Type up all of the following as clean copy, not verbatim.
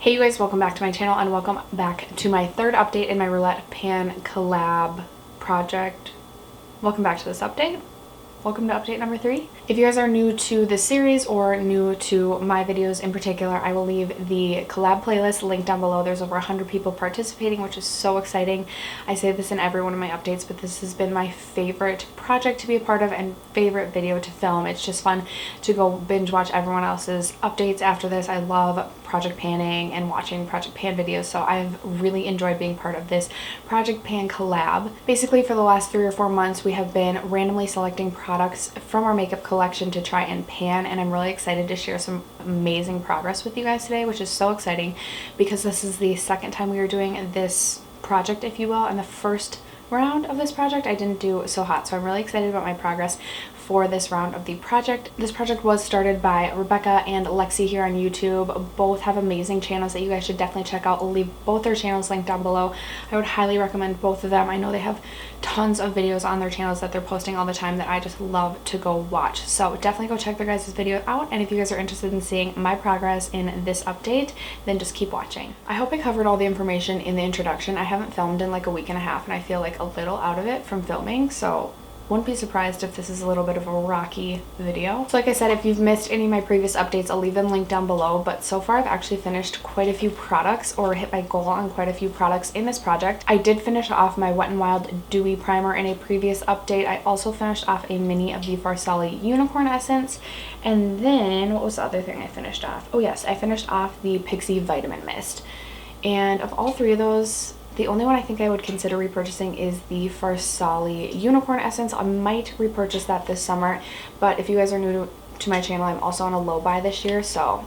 Hey you guys, welcome back to my channel and welcome back to my third update in my Roulette Pan collab project. Welcome back to this update. Welcome to update number 3. If you guys are new to this series or new to my videos in particular, I will leave the collab playlist linked down below. There's over 100 people participating, which is so exciting. I say this in every one of my updates, but this has been my favorite project to be a part of and favorite video to film. It's just fun to go binge watch everyone else's updates after this. I love project panning and watching project pan videos, so I've really enjoyed being part of this project pan collab. Basically, for the last 3 or 4 months, we have been randomly selecting products from our makeup collection to try and pan, and I'm really excited to share some amazing progress with you guys today, which is so exciting because this is the second time we are doing this project, if you will, and the first round of this project I didn't do so hot, so I'm really excited about my progress for this round of the project. This project was started by Rebecca and Lexi here on YouTube. Both have amazing channels that you guys should definitely check out. I'll leave both their channels linked down below. I would highly recommend both of them. I know they have tons of videos on their channels that they're posting all the time that I just love to go watch. So definitely go check their guys' video out, and if you guys are interested in seeing my progress in this update, then just keep watching. I hope I covered all the information in the introduction. I haven't filmed in like a week and a half and I feel like a little out of it from filming, so wouldn't be surprised if this is a little bit of a rocky video. So like I said, if you've missed any of my previous updates, I'll leave them linked down below, but so far I've actually finished quite a few products, or hit my goal on quite a few products in this project. I did finish off my Wet n Wild Dewy Primer in a previous update. I also finished off a mini of the Farsali Unicorn Essence, and then what was the other thing I finished off? Oh yes, I finished off the Pixie Vitamin Mist. And of all 3 of those, the only one I think I would consider repurchasing is the Farsali Unicorn Essence. I might repurchase that this summer, but if you guys are new to my channel, I'm also on a low buy this year, so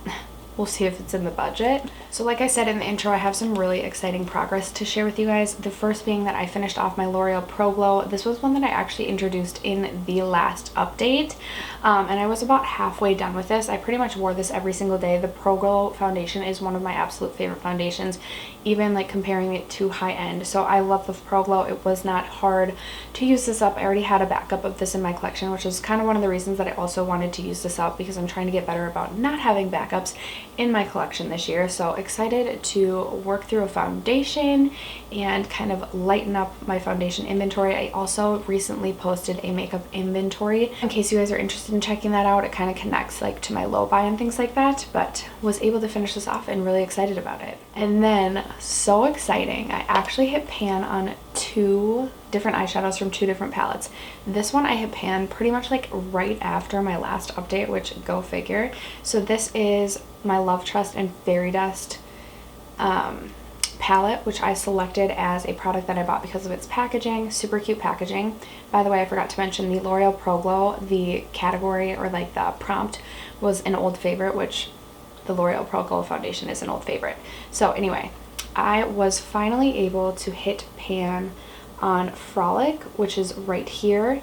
we'll see if it's in the budget. So like I said in the intro, I have some really exciting progress to share with you guys. The first being that I finished off my L'Oreal Pro Glow. This was one that I actually introduced in the last update, and I was about halfway done with this. I pretty much wore this every single day. The Pro Glow foundation is one of my absolute favorite foundations, even like comparing it to high end. So I love the Pro Glow. It was not hard to use this up. I already had a backup of this in my collection, which is kind of one of the reasons that I also wanted to use this up, because I'm trying to get better about not having backups in my collection this year. So excited to work through a foundation and kind of lighten up my foundation inventory. I also recently posted a makeup inventory in case you guys are interested in checking that out. It kind of connects like to my low buy and things like that, but was able to finish this off and really excited about it. And then, so exciting, I actually hit pan on 2 different eyeshadows from 2 different palettes. This one I hit pan pretty much like right after my last update, which go figure. So this is my Love, Trust, and Fairy Dust palette, which I selected as a product that I bought because of its packaging. Super cute packaging. By the way, I forgot to mention the L'Oreal Pro Glow, the category or like the prompt was an old favorite, which the L'Oreal Pro Glow foundation is an old favorite. So anyway, I was finally able to hit pan on Frolic, which is right here.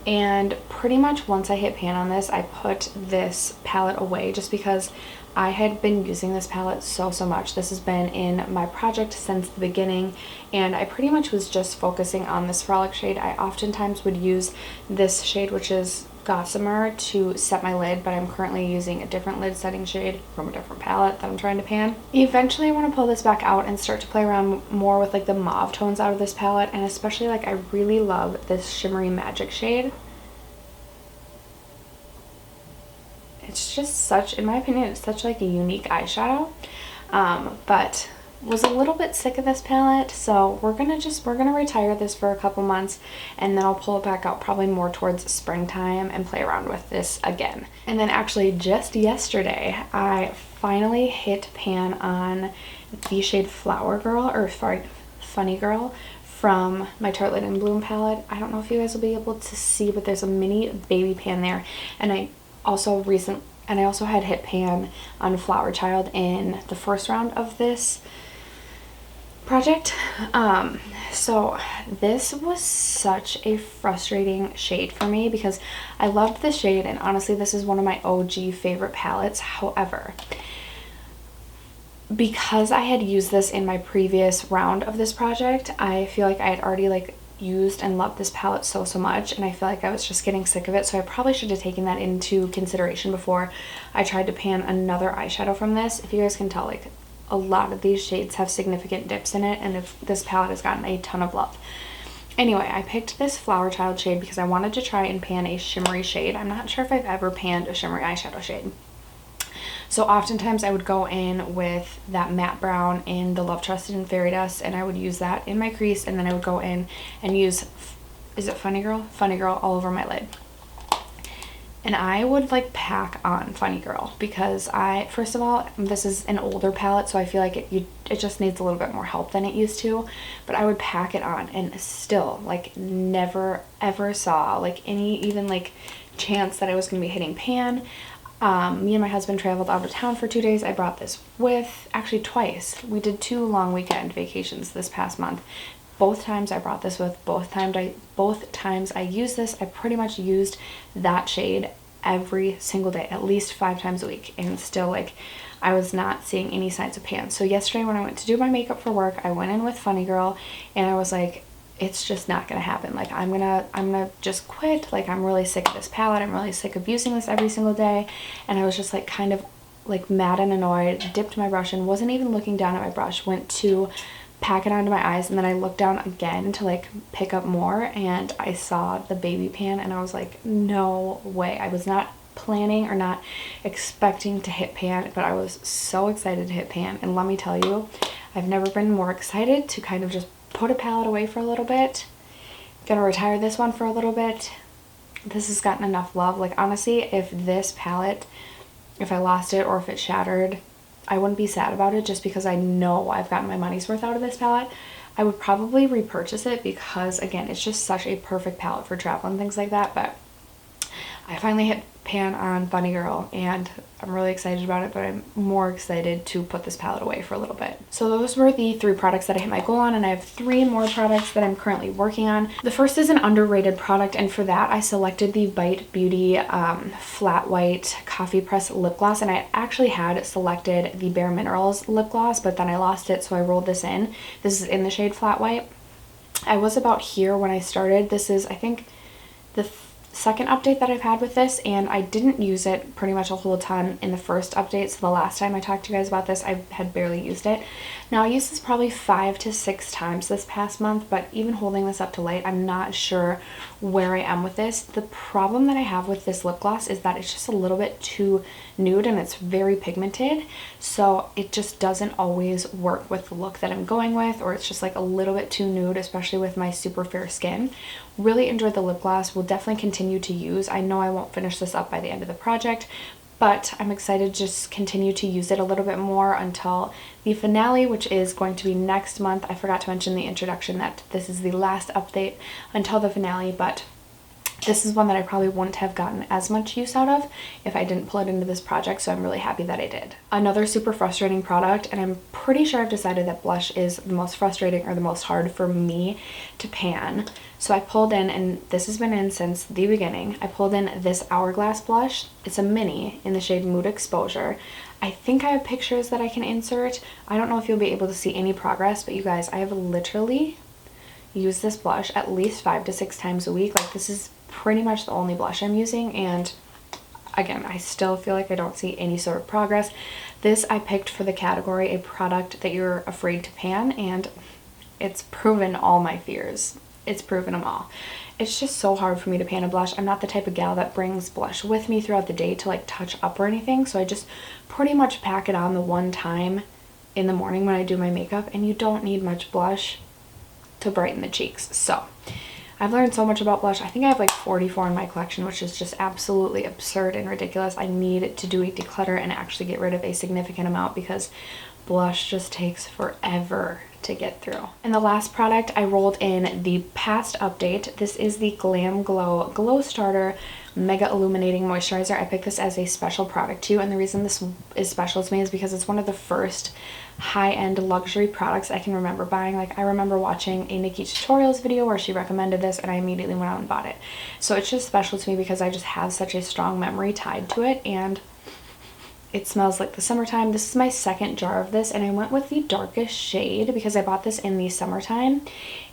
And pretty much once I hit pan on this, I put this palette away just because I had been using this palette so much. This has been in my project since the beginning, and I pretty much was just focusing on this Frolic shade. I oftentimes would use this shade, which is Gossamer, to set my lid, but I'm currently using a different lid setting shade from a different palette that I'm trying to pan. Eventually I want to pull this back out and start to play around more with like the mauve tones out of this palette, and especially like I really love this Shimmery Magic shade. It's just such, in my opinion, it's such like a unique eyeshadow, but was a little bit sick of this palette, so we're gonna retire this for a couple months, and then I'll pull it back out probably more towards springtime and play around with this again. And then actually just yesterday I finally hit pan on the shade Flower Girl, or Funny Girl, from my Tartelette and Bloom palette. I don't know if you guys will be able to see, but there's a mini baby pan there, and I also had hit pan on Flower Child in the first round of this project. So this was such a frustrating shade for me because I loved this shade, and honestly this is one of my OG favorite palettes. However, because I had used this in my previous round of this project, I feel like I had already like used and loved this palette so much, and I feel like I was just getting sick of it, so I probably should have taken that into consideration before I tried to pan another eyeshadow from this. If you guys can tell, like a lot of these shades have significant dips in it, and if this palette has gotten a ton of love. Anyway, I picked this Flower Child shade because I wanted to try and pan a shimmery shade. I'm not sure if I've ever panned a shimmery eyeshadow shade. So oftentimes I would go in with that matte brown in the Love Trusted and Fairy Dust, and I would use that in my crease, and then I would go in and use, is it Funny Girl? Funny Girl all over my lid. And I would like pack on Funny Girl because first of all, this is an older palette, so I feel like it just needs a little bit more help than it used to. But I would pack it on and still like never ever saw like any even like chance that I was going to be hitting pan. Me and my husband traveled out of town for 2 days. I brought this with, actually twice. We did 2 long weekend vacations this past month. Both times I brought this with, both times I used this, I pretty much used that shade every single day, at least 5 times a week, and still like I was not seeing any signs of pan. So yesterday when I went to do my makeup for work, I went in with Funny Girl, and I was like, it's just not gonna happen. Like I'm gonna just quit. Like I'm really sick of this palette. I'm really sick of using this every single day. And I was just like kind of like mad and annoyed, dipped my brush in, wasn't even looking down at my brush, went to pack it onto my eyes, and then I looked down again to like pick up more, and I saw the baby pan, and I was like, no way. I was not planning or not expecting to hit pan, but I was so excited to hit pan. And let me tell you, I've never been more excited to kind of just put a palette away for a little bit. Gonna retire this one for a little bit. This has gotten enough love. Like honestly, if this palette, if I lost it or if it shattered, I wouldn't be sad about it just because I know I've gotten my money's worth out of this palette. I would probably repurchase it because again, it's just such a perfect palette for travel and things like that. But I finally hit pan on Funny Girl, and I'm really excited about it, but I'm more excited to put this palette away for a little bit. So those were the 3 products that I hit my goal on, and I have 3 more products that I'm currently working on. The first is an underrated product, and for that I selected the Bite Beauty Flat White Coffee Press Lip Gloss, and I actually had selected the Bare Minerals lip gloss, but then I lost it, so I rolled this in. This is in the shade Flat White. I was about here when I started. This is, I think, the second update that I've had with this, and I didn't use it pretty much a whole ton in the first update. So the last time I talked to you guys about this, I had barely used it. Now I used this probably 5 to 6 times this past month, but even holding this up to light, I'm not sure where I am with this. The problem that I have with this lip gloss is that it's just a little bit too nude, and it's very pigmented, so it just doesn't always work with the look that I'm going with, or it's just like a little bit too nude, especially with my super fair skin. Really enjoyed the lip gloss. Will definitely continue to use. I know I won't finish this up by the end of the project, but I'm excited to just continue to use it a little bit more until the finale, which is going to be next month. I forgot to mention the introduction that this is the last update until the finale, but this is one that I probably wouldn't have gotten as much use out of if I didn't pull it into this project, so I'm really happy that I did. Another super frustrating product, and I'm pretty sure I've decided that blush is the most frustrating or the most hard for me to pan. So I pulled in, and this has been in since the beginning, I pulled in this Hourglass blush. It's a mini in the shade Mood Exposure. I think I have pictures that I can insert. I don't know if you'll be able to see any progress, but you guys, I have literally used this blush at least 5 to 6 times a week. Like this is pretty much the only blush I'm using, and again, I still feel like I don't see any sort of progress. This I picked for the category, a product that you're afraid to pan, and it's proven all my fears. It's proven them all. It's just so hard for me to pan a blush. I'm not the type of gal that brings blush with me throughout the day to like touch up or anything, so I just pretty much pack it on the one time in the morning when I do my makeup, and you don't need much blush to brighten the cheeks. So I've learned so much about blush. I think I have like 44 in my collection, which is just absolutely absurd and ridiculous. I need to do a declutter and actually get rid of a significant amount because blush just takes forever to get through. And the last product I rolled in the past update. This is the Glam Glow Glow Starter Mega Illuminating Moisturizer. I picked this as a special product too, and the reason this is special to me is because it's one of the first high-end luxury products I can remember buying. Like I remember watching a Nikki Tutorials video where she recommended this, and I immediately went out and bought it. So it's just special to me because I just have such a strong memory tied to it, and It smells like the summertime. This is my second jar of this, and I went with the darkest shade because I bought this in the summertime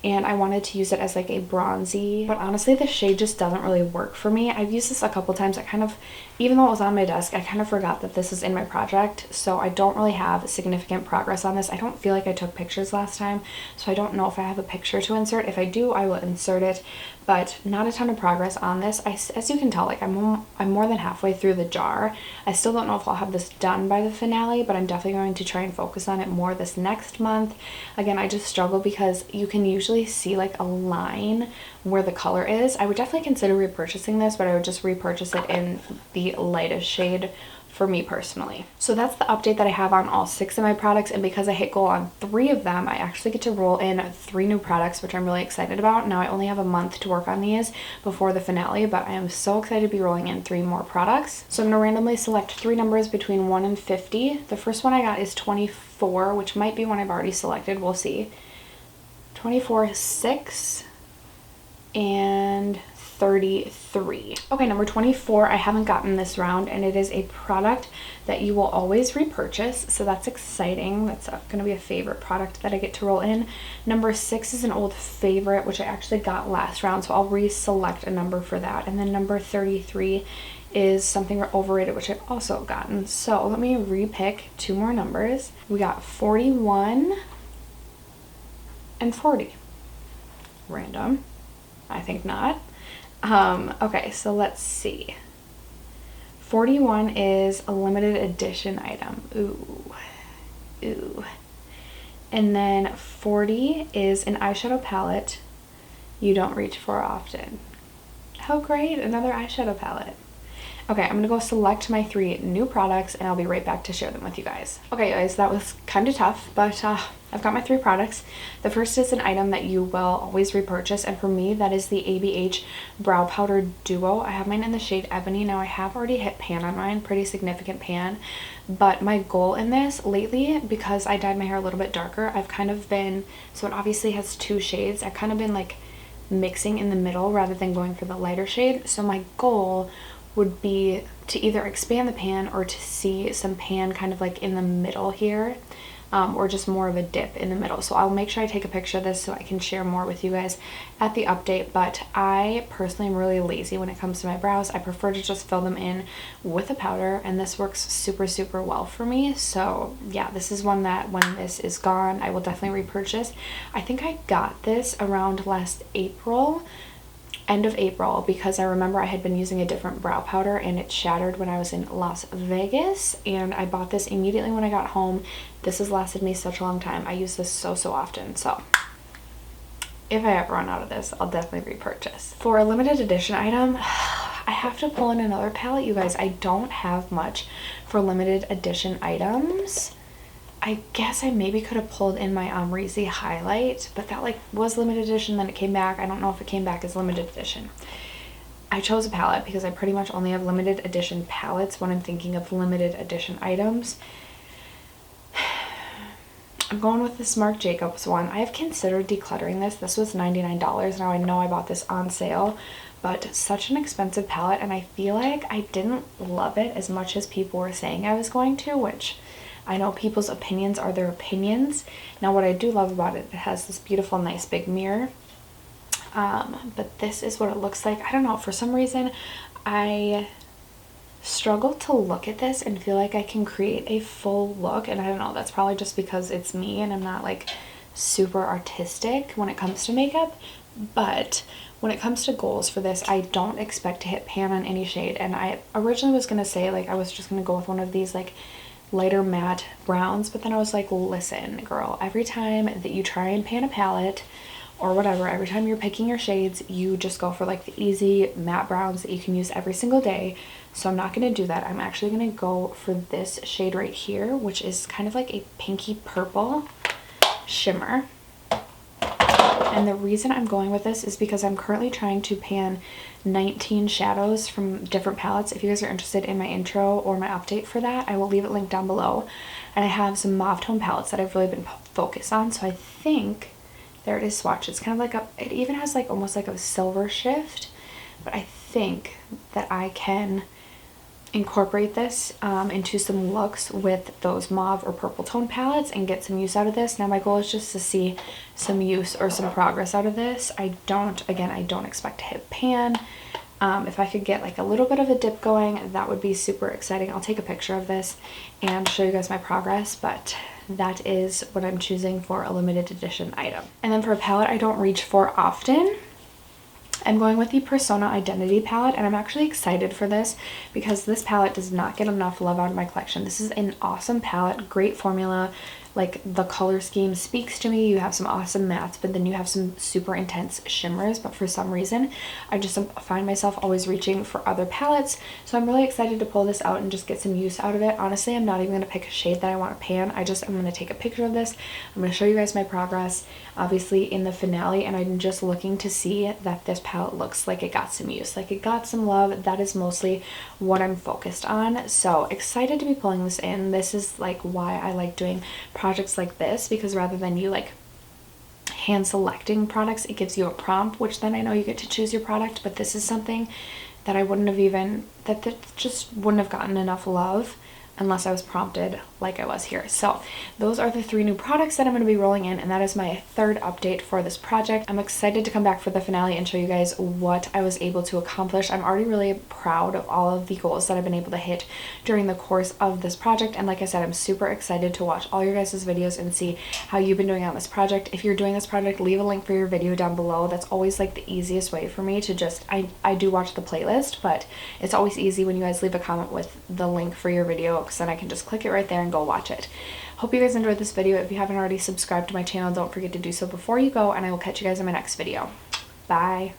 and I wanted to use it as like a bronzy, but honestly the shade just doesn't really work for me. I've used this a couple times. I kind of, even though it was on my desk, I kind of forgot that this is in my project, so I don't really have significant progress on this. I don't feel like I took pictures last time, so I don't know if I have a picture to insert. If I do, I will insert it, but not a ton of progress on this. As you can tell, like I'm more than halfway through the jar. I still don't know if I'll have this done by the finale, but I'm definitely going to try and focus on it more this next month. Again, I just struggle because you can usually see like a line where the color is. I would definitely consider repurchasing this, but I would just repurchase it in the lightest shade for me personally. So that's the update that I have on all 6 of my products, and because I hit goal on 3 of them, I actually get to roll in 3 new products, which I'm really excited about. Now I only have a month to work on these before the finale, but I am so excited to be rolling in 3 more products. So I'm gonna randomly select 3 numbers between 1 and 50. The first one I got is 24, which might be one I've already selected, we'll see. 24, 6, and 33. Okay, number 24, I haven't gotten this round, and it is a product that you will always repurchase, so that's exciting. That's going to be a favorite product that I get to roll in. Number 6 is an old favorite, which I actually got last round, so I'll reselect a number for that. And then number 33 is something overrated, which I've also gotten. So let me repick 2 more numbers. We got 41 and 40. Random. I think not. Okay, so let's see. 41 is a limited edition item. Ooh. And then 40 is an eyeshadow palette you don't reach for often. How great, another eyeshadow palette. Okay, I'm gonna go select my 3 new products and I'll be right back to share them with you guys. Okay guys, that was kind of tough, but I've got my 3 products. The first is an item that you will always repurchase, and for me that is the ABH Brow Powder Duo. I have mine in the shade Ebony. Now I have already hit pan on mine, pretty significant pan, but my goal in this lately, because I dyed my hair a little bit darker, I've kind of been, so it obviously has 2 shades, I've kind of been like mixing in the middle rather than going for the lighter shade. So my goal would be to either expand the pan or to see some pan kind of like in the middle here, or just more of a dip in the middle. So I'll make sure I take a picture of this so I can share more with you guys at the update. But I personally am really lazy when it comes to my brows. I prefer to just fill them in with a powder, and this works super well for me. So yeah, this is one that when this is gone, I will definitely repurchase. I think I got this around last April, end of April, because I remember I had been using a different brow powder and it shattered when I was in Las Vegas, and I bought this immediately when I got home. This has lasted me such a long time. I use this so often, so if I ever run out of this, I'll definitely repurchase. For a limited edition item, I have to pull in another palette, you guys. I don't have much for limited edition items. I guess I maybe could have pulled in my Amrezy highlight, but that like was limited edition, then it came back. I don't know if it came back as limited edition. I chose a palette because I pretty much only have limited edition palettes when I'm thinking of limited edition items. I'm going with this Marc Jacobs one. I have considered decluttering this. This was $99. Now I know I bought this on sale, but such an expensive palette, and I feel like I didn't love it as much as people were saying I was going to, which I know people's opinions are their opinions. Now what I do love about it, it has this beautiful nice big mirror, but this is what it looks like. I don't know, for some reason I struggle to look at this and feel like I can create a full look, and I don't know, that's probably just because it's me and I'm not like super artistic when it comes to makeup. But when it comes to goals for this, I don't expect to hit pan on any shade, and I originally was gonna say like I was just gonna go with one of these like lighter matte browns, but then I was like, listen girl, every time that you try and pan a palette or whatever, every time you're picking your shades, you just go for like the easy matte browns that you can use every single day. So I'm not going to do that. I'm actually going to go for this shade right here, which is kind of like a pinky purple shimmer. And the reason I'm going with this is because I'm currently trying to pan 19 shadows from different palettes. If you guys are interested in my intro or my update for that, I will leave it linked down below. And I have some mauve tone palettes that I've really been focused on. So I think, there it is, swatch. It's kind of like a, it even has like almost like a silver shift, but I think that I can incorporate this into some looks with those mauve or purple tone palettes and get some use out of this. Now my goal is just to see some use or some progress out of this. I don't expect to hit pan. If I could get like a little bit of a dip going, that would be super exciting. I'll take a picture of this and show you guys my progress, but that is what I'm choosing for a limited edition item. And then for a palette I don't reach for often, I'm going with the Persona Identity palette, and I'm actually excited for this because this palette does not get enough love out of my collection. This is an awesome palette, great formula. Like, the color scheme speaks to me. You have some awesome mattes, but then you have some super intense shimmers, but for some reason I just find myself always reaching for other palettes. So I'm really excited to pull this out and just get some use out of it. Honestly, I'm not even going to pick a shade that I want to pan. I'm going to take a picture of this. I'm going to show you guys my progress, obviously, in the finale, and I'm just looking to see that this palette looks like it got some use, like it got some love. That is mostly what I'm focused on. So excited to be pulling this in. This is like why I like doing projects like this, because rather than you like hand selecting products, it gives you a prompt, which then I know you get to choose your product. But this is something that I wouldn't have even, that just wouldn't have gotten enough love unless I was prompted like I was here. So those are the 3 new products that I'm going to be rolling in, and that is my third update for this project. I'm excited to come back for the finale and show you guys what I was able to accomplish. I'm already really proud of all of the goals that I've been able to hit during the course of this project, and like I said, I'm super excited to watch all your guys' videos and see how you've been doing on this project. If you're doing this project, leave a link for your video down below. That's always like the easiest way for me to just, I do watch the playlist, but it's always easy when you guys leave a comment with the link for your video, because then I can just click it right there and go watch it. Hope you guys enjoyed this video. If you haven't already subscribed to my channel, don't forget to do so before you go, and I will catch you guys in my next video. Bye.